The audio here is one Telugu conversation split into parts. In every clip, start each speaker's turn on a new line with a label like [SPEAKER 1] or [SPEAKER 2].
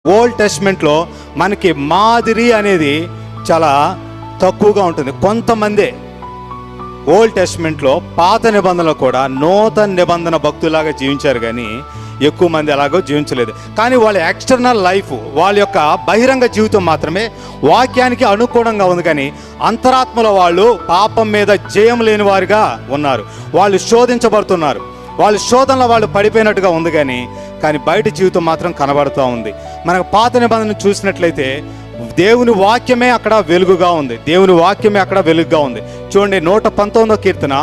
[SPEAKER 1] ఓల్డ్ టెస్ట్మెంట్లో మనకి మాదిరి అనేది చాలా తక్కువగా ఉంటుంది. కొంతమంది ఓల్డ్ టెస్ట్మెంట్లో పాత నిబంధనలు కూడా నూతన నిబంధన భక్తులాగా జీవించారు, కానీ ఎక్కువ మంది అలాగో జీవించలేదు. కానీ వాళ్ళ ఎక్స్టర్నల్ లైఫ్, వాళ్ళ యొక్క బహిరంగ జీవితం మాత్రమే వాక్యానికి అనుకూలంగా ఉంది. కానీ అంతరాత్మలో వాళ్ళు పాపం మీద జయం లేని వారిగా ఉన్నారు. వాళ్ళు శోధించబడుతున్నారు. వాళ్ళ శోధనలో వాళ్ళు పడిపోయినట్టుగా ఉంది, కానీ బయట జీవితం మాత్రం కనబడుతూ ఉంది. మనకు పాత నిబంధన చూసినట్లయితే దేవుని వాక్యమే అక్కడ వెలుగుగా ఉంది. దేవుని వాక్యమే అక్కడ వెలుగుగా ఉంది. చూడండి, 119వ కీర్తన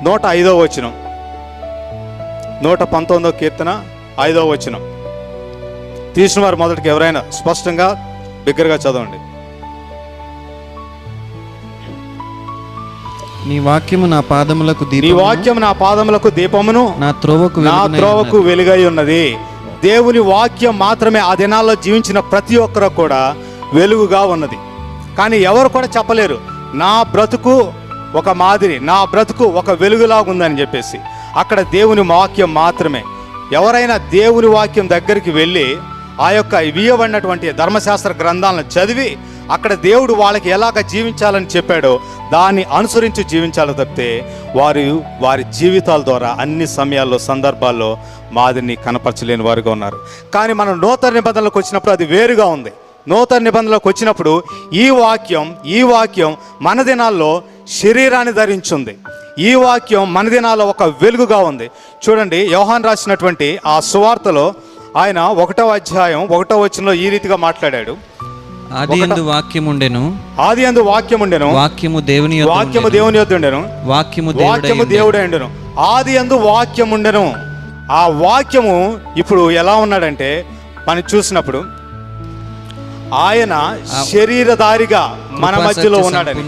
[SPEAKER 1] 105వ వచనం. 119వ కీర్తన 5వ వచనం తీసిన వారు మొదటికి ఎవరైనా స్పష్టంగా బిగ్గరగా చదవండి.
[SPEAKER 2] నీ వాక్యము నా పాదములకు
[SPEAKER 1] నీ వాక్యము నా పాదములకు దీపమును
[SPEAKER 2] నా త్రోవకు
[SPEAKER 1] వెలుగై ఉన్నది. దేవుని వాక్యం మాత్రమే ఆ దినాల్లో జీవించిన ప్రతి ఒక్కరు కూడా వెలుగుగా ఉన్నది. కానీ ఎవరు కూడా చెప్పలేరు నా బ్రతుకు ఒక మాదిరి, నా బ్రతుకు ఒక వెలుగులాగా ఉందని చెప్పేసి. అక్కడ దేవుని వాక్యం మాత్రమే. ఎవరైనా దేవుని వాక్యం దగ్గరికి వెళ్ళి ఆ యొక్క ఇవ్వబడినటువంటి ధర్మశాస్త్ర గ్రంథాలను చదివి అక్కడ దేవుడు వాళ్ళకి ఎలాగ జీవించాలని చెప్పాడో దాన్ని అనుసరించి జీవించాలి తప్పితే వారి జీవితాల ద్వారా అన్ని సమయాల్లో సందర్భాల్లో మాదిరిని కనపరచలేని వారుగా ఉన్నారు. కానీ మనం నూతన నిబంధనలకు వచ్చినప్పుడు అది వేరుగా ఉంది. నూతన నిబంధనలకు వచ్చినప్పుడు ఈ వాక్యం మన దినాల్లో శరీరాన్ని ధరించింది. ఈ వాక్యం మన దినాల్లో ఒక వెలుగుగా ఉంది. చూడండి, యోహాన్ రాసినటువంటి ఆ సువార్తలో ఆయన 1వ అధ్యాయం 1వ వచనంలో ఈ రీతిగా మాట్లాడాడు.
[SPEAKER 2] ఆదియందు వాక్యముండెను,
[SPEAKER 1] వాక్యము దేవుని యొద్ద ఉండెను, వాక్యము దేవుడై ఉండెను. ఆదియందు వాక్యముండెను. ఆ వాక్యము ఇప్పుడు ఎలా ఉన్నాడంటే మనం చూసినప్పుడు ఆయన శరీరధారిగా మన మధ్యలో ఉన్నాడని